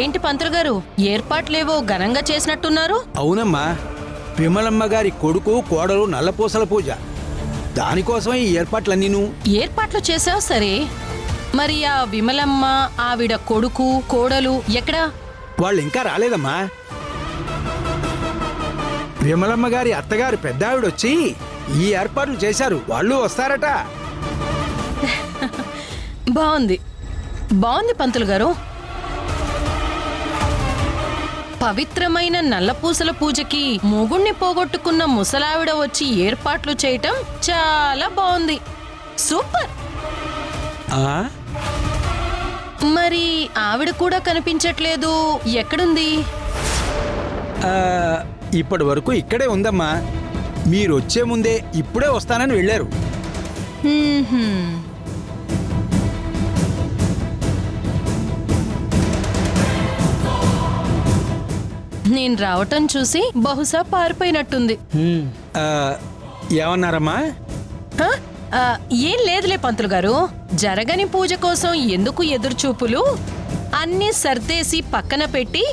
ఏంటి పంతులు గారు, ఏర్పాట్లేవో ఘనంగా చేసినట్టున్నారు? అవునమ్మా, విమలమ్మ గారి కొడుకు కోడలు నల్లపూసల పూజ. దానికోసమే ఈ ఏర్పాట్లన్నీను. ఏర్పాట్లు చేసావు సరే, మరి ఆ విమలమ్మ, ఆవిడ కొడుకు కోడలు ఎక్కడా? వాళ్ళు ఇంకా రాలేదమ్మా. విమలమ్మ గారి అత్తగారు పెద్దావిడొచ్చి ఈ ఏర్పాట్లు చేశారు. వాళ్ళు వస్తారట. బాగుంది బాగుంది పంతులు గారు. పవిత్రమైన నల్లపూసల పూజకి మొగుణ్ణి పోగొట్టుకున్న ముసలావిడ వచ్చి ఏర్పాట్లు చేయటం చాలా బాగుంది. సూపర్. మరి ఆవిడ కూడా కనిపించట్లేదు, ఎక్కడుంది? ఇప్పటి వరకు ఇక్కడే ఉందమ్మా. మీరొచ్చే ముందే ఇప్పుడే వస్తానని వెళ్ళారు. నేను రావటం చూసి బహుశా పారిపోయినట్టుంది. ఏమన్నారమ్మా? ఏం లేదులే పంతులు గారు, జరగని పూజ కోసం ఎందుకు ఎదురుచూపులు? అన్నీ సర్దేసి పక్కన పెట్టి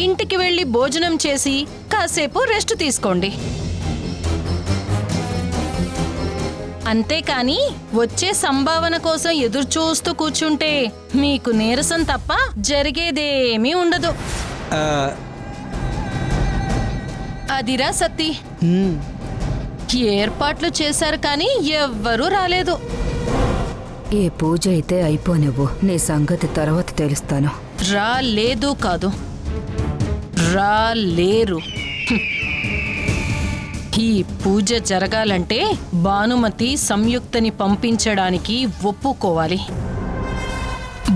ఇంటికి వెళ్లి భోజనం చేసి కాసేపు రెస్ట్ తీసుకోండి. అంతేకాని వచ్చే సంభావన కోసం ఎదురు చూస్తూ కూర్చుంటే మీకు నీరసం తప్ప జరిగేదేమీ ఉండదు. అదిరా సత్తి, ఏర్పాట్లు చేశారు కానీ ఎవ్వరూ రాలేదు. ఏ పూజ అయితే అయిపోనివ్వు, నీ సంగతి తర్వాత తెలుస్తాను. రాలేదు కాదు, రాలేరు. ఈ పూజ జరగాలంటే భానుమతి సంయుక్తని పంపించడానికి ఒప్పుకోవాలి.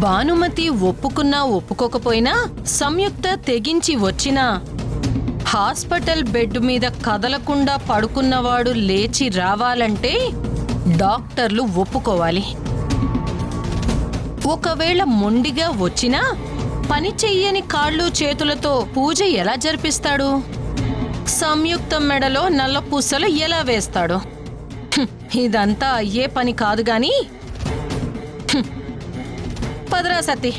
భానుమతి ఒప్పుకున్నా ఒప్పుకోకపోయినా సంయుక్త తెగించి వచ్చినా హాస్పిటల్ బెడ్ మీద కదలకుండా పడుకున్నవాడు లేచి రావాలంటే డాక్టర్లు ఒప్పుకోవాలి. ఒకవేళ మొండిగా వచ్చినా పని చెయ్యని కాళ్ళు చేతులతో పూజ ఎలా జరిపిస్తాడు? సంయుక్త మెడలో నల్లపూసలు ఎలా వేస్తాడు? ఇదంతా అయ్యే పని కాదు గాని పదరా సతీ.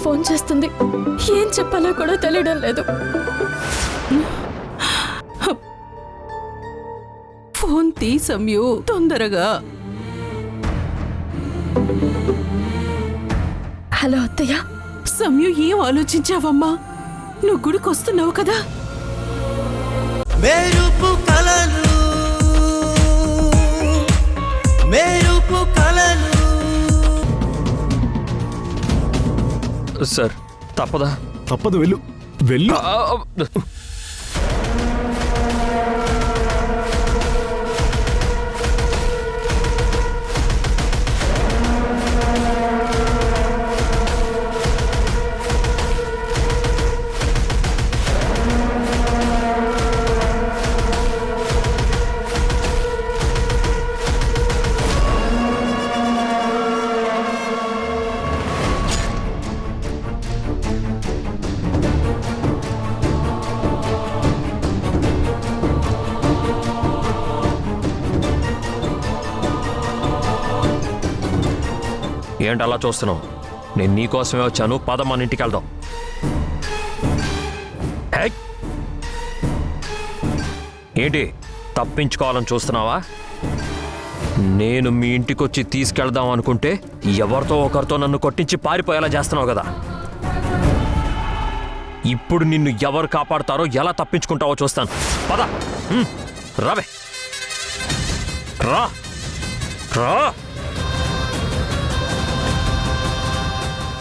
ఫోన్ చేస్తుంది, ఏం చెప్పాలో కూడా తెలియడం లేదు. ఫోన్ తీసమ్యు తొందరగా. హలో అత్తయ్య. సమ్యు, ఏం ఆలోచించావమ్మా? నువ్వు గుడికి వస్తున్నావు కదా. మెరుపు కలలు మెరుపు కలలు. సార్ తప్పదా? తప్పదు, వెళ్ళు వెళ్ళు. ఏంటి అలా చూస్తున్నావు? నేను నీకోసమే వచ్చాను. పద మన ఇంటికి వెళ్దాం. ఏంటి తప్పించుకోవాలని చూస్తున్నావా? నేను మీ ఇంటికొచ్చి తీసుకెళ్దాం అనుకుంటే ఎవరితో ఒకరితో నన్ను కొట్టించి పారిపోయేలా చేస్తున్నావు కదా. ఇప్పుడు నిన్ను ఎవరు కాపాడుతారో, ఎలా తప్పించుకుంటావో చూస్తాను. పద. రావే. రా రా.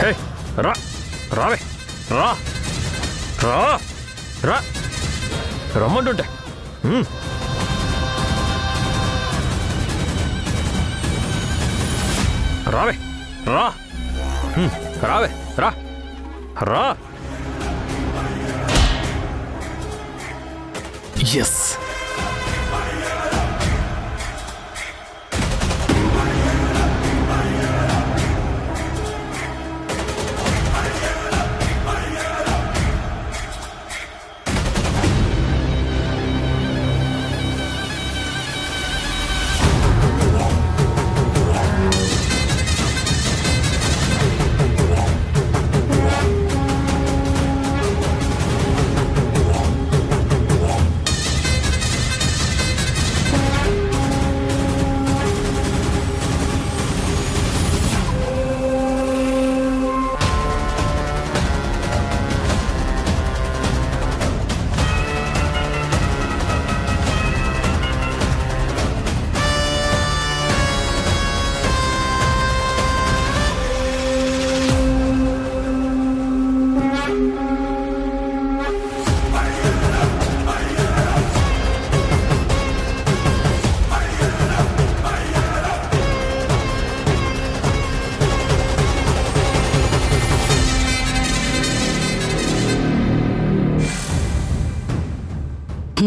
హే రా. రావే. రా రా రా. రమ్మంటుంటే. రావే. రా. రావే. రా రా. ఎస్.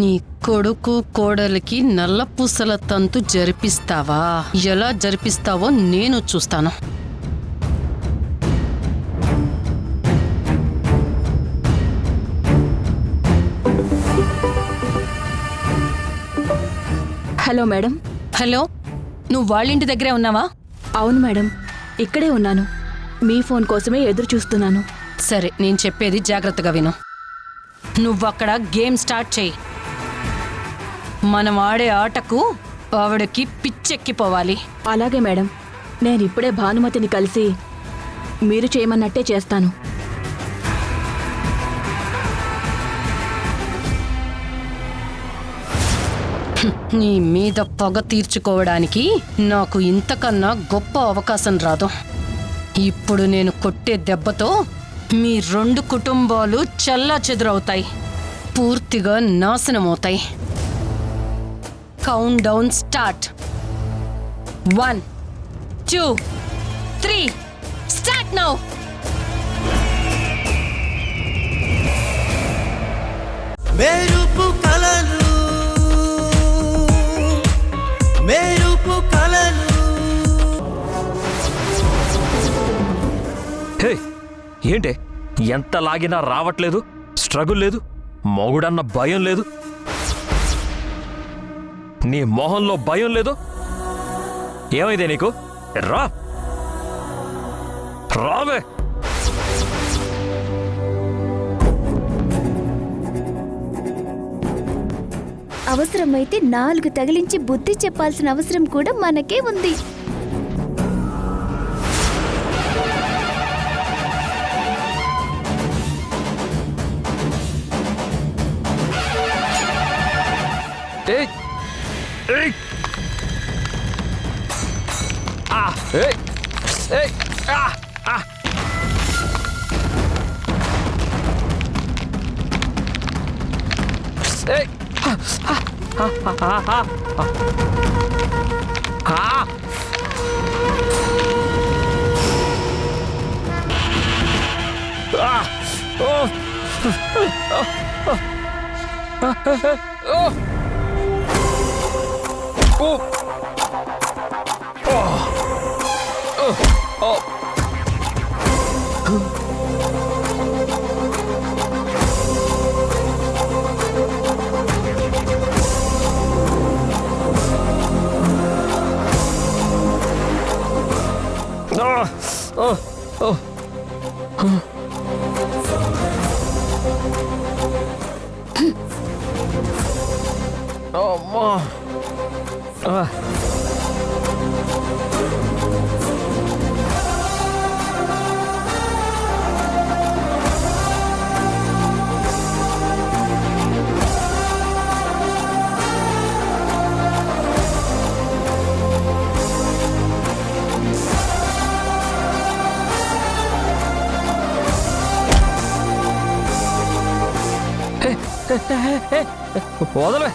నీ కొడుకు కోడలికి నల్ల పూసల తంతు జరిపిస్తావా? ఎలా జరిపిస్తావో నేను చూస్తాను. Hello madam. హలో, నువ్వు వాళ్ళింటి దగ్గరే ఉన్నావా? అవును మేడం, ఇక్కడే ఉన్నాను. మీ ఫోన్ కోసమే ఎదురు చూస్తున్నాను. సరే, నేను చెప్పేది జాగ్రత్తగా విను. నువ్వక్కడ గేమ్ స్టార్ట్ చేయి. మనం ఆడే ఆటకు ఆవిడకి పిచ్చెక్కిపోవాలి. అలాగే మేడం, నేను ఇప్పుడే భానుమతిని కలిసి మీరు చేయమన్నట్టే చేస్తాను. నీ మీద పగ తీర్చుకోవడానికి నాకు ఇంతకన్నా గొప్ప అవకాశం రాదు. ఇప్పుడు నేను కొట్టే దెబ్బతో మీ 2 కుటుంబాలు చెల్లాచెదురవుతాయి, పూర్తిగా నాశనమవుతాయి. Countdown start. 1 2 3 start now. మెరుపు కలలు మెరుపు కలలు. హే ఏంటే ఎంత లాగినా రావట్లేదు? స్ట్రగుల్ లేదు, మొగుడన్న భయం లేదు, నీ మొహంలో భయం లేదు. ఏమైందే నీకు? రా రావే. అవసరమైతే 4 తగిలించి బుద్ధి చెప్పాల్సిన అవసరం కూడా మనకే ఉంది. ఏయ్ ఏయ్ ఆ ఏయ్ ఏయ్ ఆ ఆ. ఏయ్ వదలవే.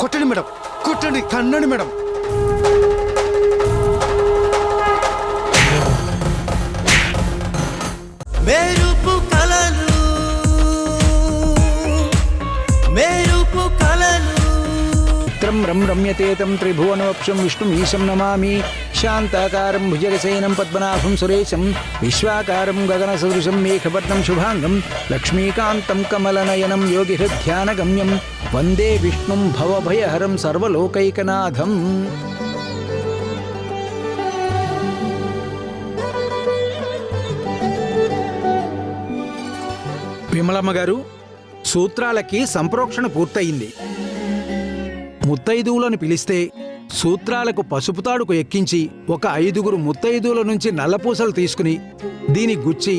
కొట్టండి మేడం, కొట్టండి, కన్నండి మేడం. మెరుపు కలలు, మెరుపు కలలు. చిత్రం రం రమ్యతేతం త్రిభువనవక్షం విష్ణుమీశం నమామి. శాంతాకారం భుజగశయనం పద్మనాభం సురేశం. విశ్వాకారం గగనసదృశం మేఘవర్ణం శుభాంగం. లక్ష్మీకాంతం కమలనయనం యోగిహృధ్యానగమ్యం. వందే విష్ణుం భవభయహరం సర్వలోకైకనాథం. విమలమ్మ గారు, సూత్రాలకి సంప్రోక్షణ పూర్తయింది. ముత్తైదువులను పిలిస్తే సూత్రాలకు పసుపు తాడుకు ఎక్కించి ఒక 5 ముత్తైదువుల నుంచి నల్లపూసలు తీసుకుని దీని గుచ్చి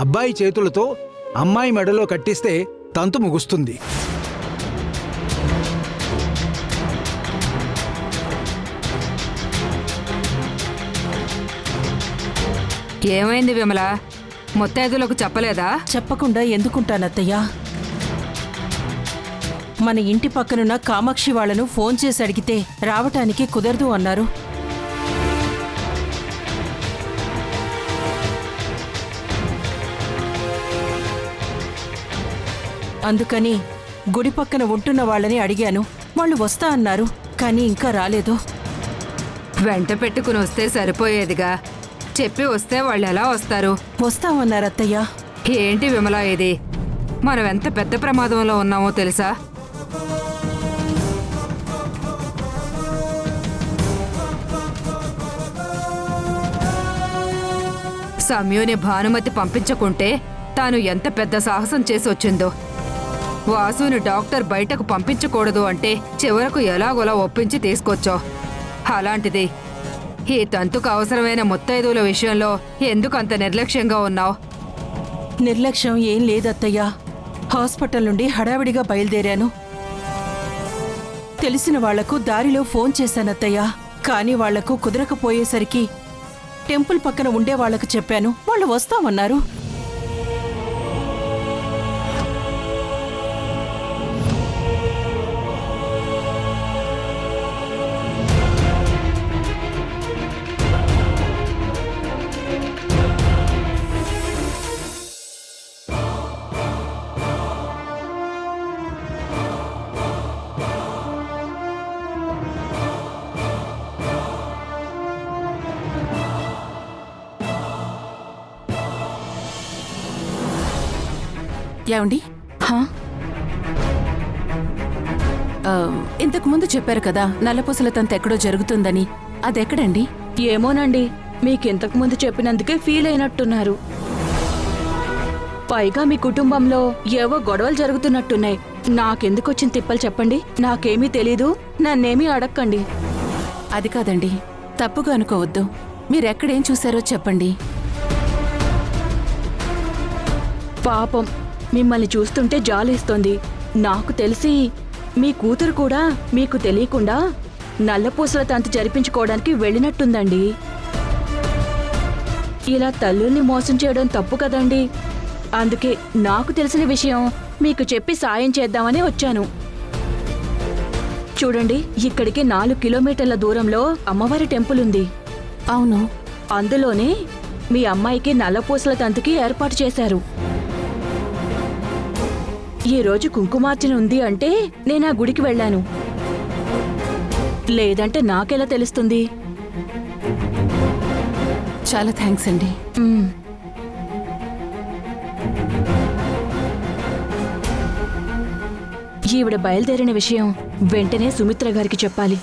అబ్బాయి చేతులతో అమ్మాయి మెడలో కట్టిస్తే తంతు ముగుస్తుంది. ఏమైంది విమల? ముత్తైదులకు చెప్పలేదా? చెప్పకుండా ఎందుకుంటానత్తయ్యా? మన ఇంటి పక్కనున్న కామాక్షి వాళ్లను ఫోన్ చేసి అడిగితే రావటానికి కుదరదు అన్నారు. అందుకని గుడి పక్కన ఉంటున్న వాళ్ళని అడిగాను. వాళ్ళు వస్తా అన్నారు, కానీ ఇంకా రాలేదు. వెంట పెట్టుకుని వస్తే సరిపోయేదిగా. చెప్పి వస్తే వాళ్ళు ఎలా వస్తారు? వస్తామన్నారు అత్తయ్య. ఏంటి విమల ఇది? మనం ఎంత పెద్ద ప్రమాదంలో ఉన్నామో తెలుసా? సమ్యుని భానుమతి పంపించకుంటే తాను ఎంత పెద్ద సాహసం చేసి వచ్చిందో. వాసుని డాక్టర్ బయటకు పంపించకూడదు అంటే చివరకు ఎలాగోలా ఒప్పించి తీసుకొచ్చో. అలాంటిది ఈ తంతుకు అవసరమైన ముత్తైదువుల విషయంలో ఎందుకు అంత నిర్లక్ష్యంగా ఉన్నావు? నిర్లక్ష్యం ఏం లేదత్తయ్యా. హాస్పిటల్ నుండి హడావిడిగా బయలుదేరాను. తెలిసిన వాళ్లకు దారిలో ఫోన్ చేశానత్తయ్యా. కానీ వాళ్లకు కుదరకపోయేసరికి టెంపుల్ పక్కన ఉండే వాళ్లకు చెప్పాను. వాళ్ళు వస్తామన్నారు. ఏమండి హా? ఇంతకు ముందు చెప్పారు కదా నల్లపూసల తంతు ఎక్కడో జరుగుతుందని. అదెక్కడండి? ఏమోనండి, మీకింతకు ముందు చెప్పినందుకే ఫీల్ అయినట్టున్నారు. పైగా మీ కుటుంబంలో ఏవో గొడవలు జరుగుతున్నట్టున్నాయి. నాకెందుకొచ్చిన తిప్పలు చెప్పండి. నాకేమీ తెలీదు, నన్నేమీ అడక్కండి. అది కాదండి, తప్పుగా అనుకోవద్దు. మీరెక్కడేం చూశారో చెప్పండి. పాపం, మిమ్మల్ని చూస్తుంటే జాలేస్తోంది. నాకు తెలిసి మీ కూతురు కూడా మీకు తెలియకుండా నల్లపూసల తంతు జరిపించుకోవడానికి వెళ్ళినట్టుందండి. ఇలా తల్లుల్ని మోసం చేయడం తప్పు కదండి. అందుకే నాకు తెలిసిన విషయం మీకు చెప్పి సాయం చేద్దామని వచ్చాను. చూడండి, ఇక్కడికి 4 కిలోమీటర్ల దూరంలో అమ్మవారి టెంపుల్ ఉంది. అవును. అందులోనే మీ అమ్మాయికి నల్లపూసల తంతుకి ఏర్పాటు చేశారు. ఈ రోజు కుంకుమార్చన ఉంది అంటే నేను ఆ గుడికి వెళ్ళాను. లేదంటే నాకెలా తెలుస్తుంది? చాలా థ్యాంక్స్ అండి. మ్మ్. ఈవిడ బయలుదేరిన విషయం వెంటనే సుమిత్ర గారికి చెప్పాలి.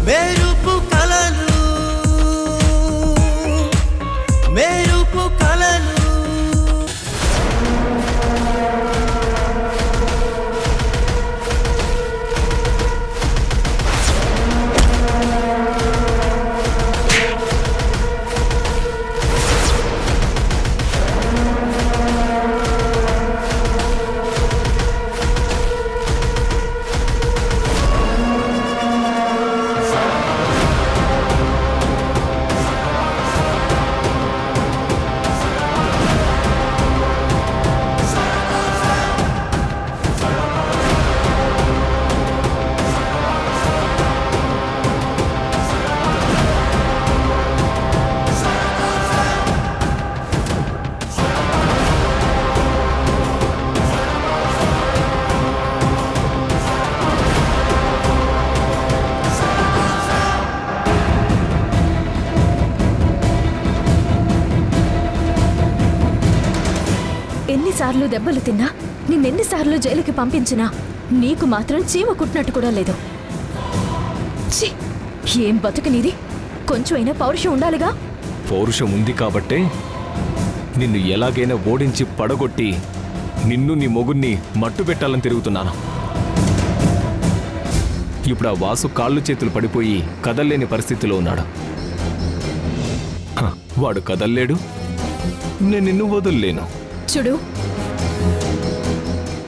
మెరుపు కలలు మెరుపు కలలు ఎన్నిసార్లు దెబ్బలు తిన్నా, నిన్నెన్నిసార్లు జైలుకి పంపించినా నీకు మాత్రం చీమ కుట్టినట్టు కూడా లేదు. ఛీ, ఏం బతుకునిది? కొంచెమైనా పౌరుషం ఉండాలిగా. పౌరుషం ఉంది కాబట్టే నిన్ను ఎలాగైనా ఓడించి పడగొట్టి నిన్ను నీ మొగుణ్ణి మట్టు పెట్టాలని తిరుగుతున్నాను. ఇప్పుడు ఆ వాసు కాళ్ళు చేతులు పడిపోయి కదల్లేని పరిస్థితిలో ఉన్నాడు. వాడు కదల్లేడు, నేను నిన్ను వదుల్లేను. చూడు,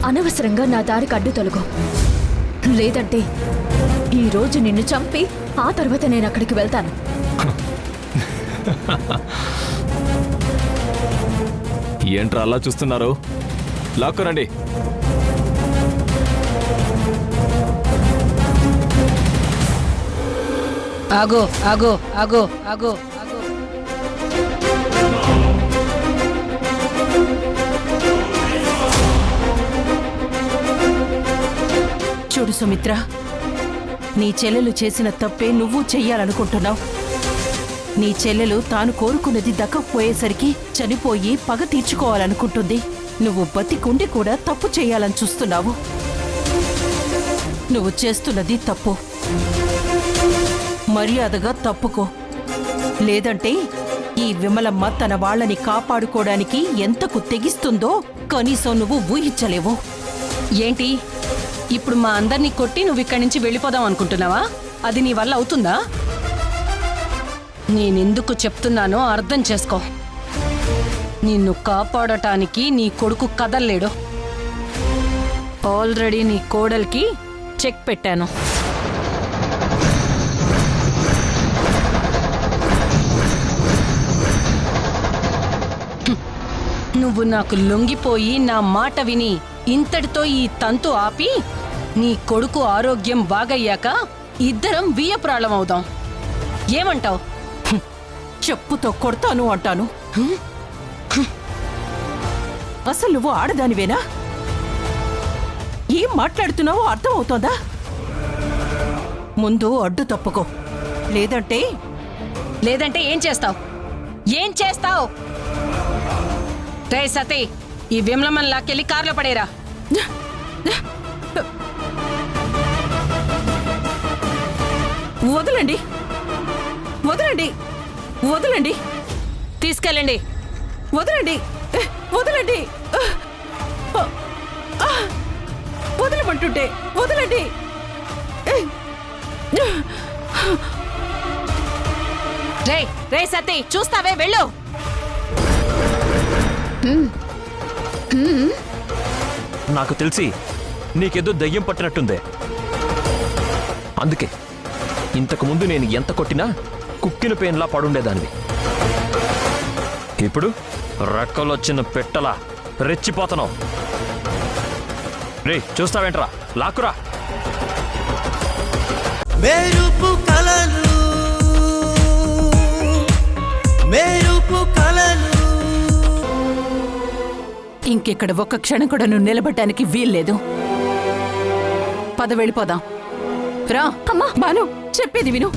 అనవసరంగా నా దారికి అడ్డు తొలగు. లేదంటే ఈ రోజు నిన్ను చంపి ఆ తర్వాత నేను అక్కడికి వెళ్తాను. ఏంట్రా అలా చూస్తున్నారు? లాక్కురండి. ఆగో ఆగో ఆగో ఆగో ఆగో. చూడు సుమిత్ర, నీ చెల్లెలు చేసిన తప్పే నువ్వు చెయ్యాలనుకుంటున్నావు. నీ చెల్లెలు తాను కోరుకున్నది దక్కకపోయేసరికి చనిపోయి పగ తీర్చుకోవాలనుకుంటుంది. నువ్వు బతికుండి కూడా తప్పు చేయాలని చూస్తున్నావు. నువ్వు చేస్తున్నది తప్పు. మర్యాదగా తప్పుకో. లేదంటే ఈ విమలమ్మ తన వాళ్ళని కాపాడుకోవడానికి ఎంతకు తెగిస్తుందో కనీసం నువ్వు ఊహించలేవు. ఏంటి ఇప్పుడు మా అందరినీ కొట్టి నువ్వు ఇక్కడి నుంచి వెళ్ళిపోదాం అనుకుంటున్నావా? అది నీ వల్ల అవుతుందా? నేనెందుకు చెప్తున్నానో అర్థం చేసుకో. నిన్ను కాపాడటానికి నీ కొడుకు కదల్లేడు. ఆల్రెడీ నీ కోడలికి చెక్ పెట్టాను. నువ్వు నాకు లొంగిపోయి నా మాట విని ఇంతటితో ఈ తంతు ఆపి నీ కొడుకు ఆరోగ్యం బాగయ్యాక ఇద్దరం బియ్యప్రాళం అవుదాం. ఏమంటావ్? చెప్పుతో కొడతాను అంటాను. అసలు నువ్వు ఆడదానివేనా? ఏం మాట్లాడుతున్నావో అర్థం అవుతోందా? ముందు అడ్డు తప్పుకో. లేదంటే ఏం చేస్తావ్? ఏం చేస్తావ్? రే సతీ, ఈ విమలమ్మని లాక్కెళ్ళి కార్లో పడేరా. వదలండి, వదలండి, వదలండి, తీసుకెళ్ళండి. వదలండి, వదలండి, వదలమంటుంటే వదలండి. రే రే సతీ, చూస్తావే, వెళ్ళు. నాకు తెలిసి నీకేదో దయ్యం పట్టినట్టుందే. అందుకే ఇంతకు ముందు నేను ఎంత కొట్టినా కుక్కిన పేన్లా పడుండేదానివి. ఇప్పుడు రెక్కలొచ్చిన పెట్టలా రెచ్చిపోతున్నావు. రే చూస్తావేంట్రా, లాక్కురా. మెరుపు కలను మెరుపు కలను ఇంకెక్కడ ఒక్క క్షణం కూడా నువ్వు నిలబడటానికి వీల్లేదు. పద వెళ్ళిపోదాం. రా అమ్మా. బాను, చెప్పేది విను.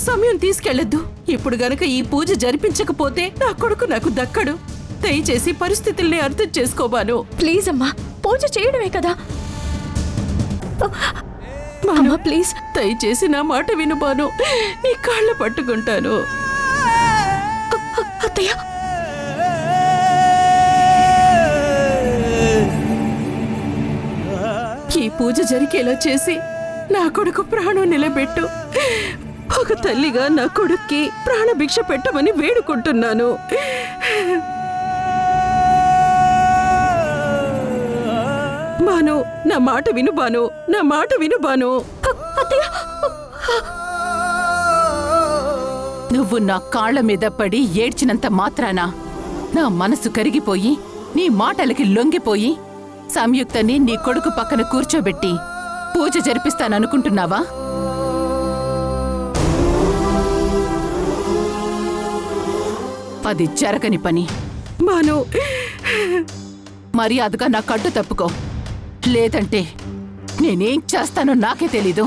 సమయం తీసుకెళ్లొద్దు. ఇప్పుడు గనక ఈ పూజ జరిపించకపోతే నా కొడుకు నాకు దక్కడు. దయచేసి పరిస్థితుల్ని అర్థం చేసుకోబాను. ప్లీజ్ అమ్మా, పూజ చేయడమే కదా. అమ్మా ప్లీజ్, దయచేసి నా మాట విను బాను. నీ కాళ్ళు పట్టుకుంటాను. అత్తయ్య, ఈ పూజ జరిగేలా చేసి నా కొడుకు ప్రాణం నిలబెట్టు. ఒక తల్లిగా నా కొడుక్కి ప్రాణభిక్ష పెట్టమని వేడుకుంటున్నాను. బాను, నా మాట విను బాను, నా మాట విను బాను. నువ్వు నా కాళ్ల మీద పడి ఏడ్చినంత మాత్రాన నా మనసు కరిగిపోయి నీ మాటలకి లొంగిపోయి సంయుక్తని నీ కొడుకు పక్కన కూర్చోబెట్టి పూజ జరిపిస్తాననుకుంటున్నావా? అది జరగని పని. బాను, మర్యాదగా నా కడ్డు తప్పుకో, లేదంటే నేనేం చేస్తానో నాకే తెలీదు.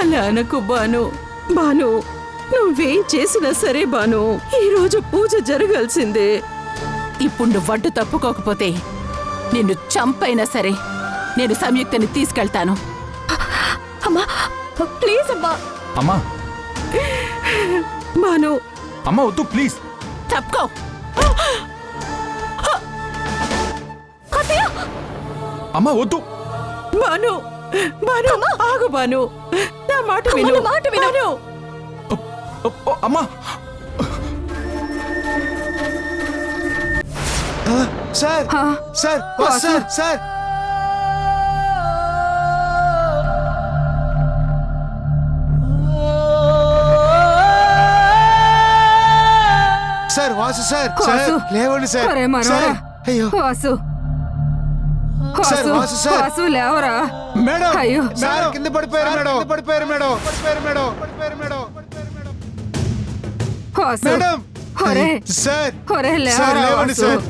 అలా అనకు బాను. బాను, నువ్వేం చేసినా సరే బాను, ఈరోజు పూజ జరగాల్సిందే. ఇప్పుడు నువ్వు వడ్డు తప్పుకోకపోతే నిన్ను చంపైనా సరే నేను సంయుక్తని తీసుకెళ్తాను. అమ్మా ప్లీజ్ అమ్మా. అమ్మా, బాను, అమ్మా వద్దు ప్లీజ్. తప్పుకో. అమ్మా వద్దు. బాను, బాను, ఆగు బాను, నా మాట విను. మాట విను. బాను. అమ్మా. Sir sir sir sir sir Vasu sir sir లేవండి సార్. ఒరే మనోడా. సార్ అయ్యో వాసు, సార్ వాసు సార్. వాసు లేవరా. మేడం అయ్యో. సార్ కింద పడిపోయారు మేడం. పడిపోయారు మేడం. పడిపోయారు మేడం. పడిపోయారు మేడం. వాసు. మేడం ఒరే, సార్ ఒరే సార్ లేవరా లేవండి వాసు. సార్.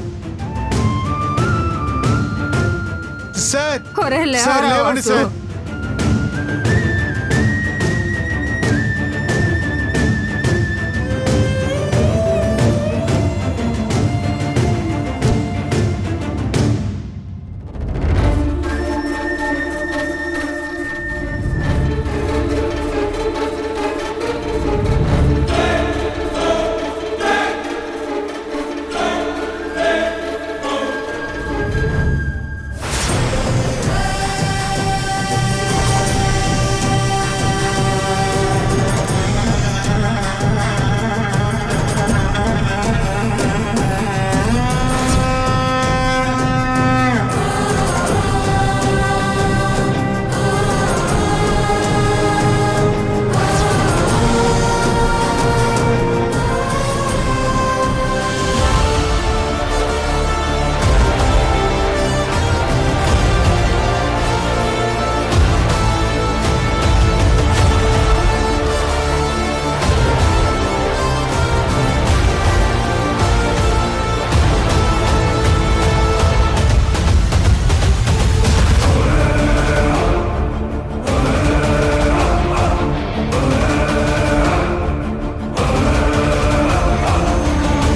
సార్ ఒరే సార్ లేవరా లేవండి వాసు. సార్.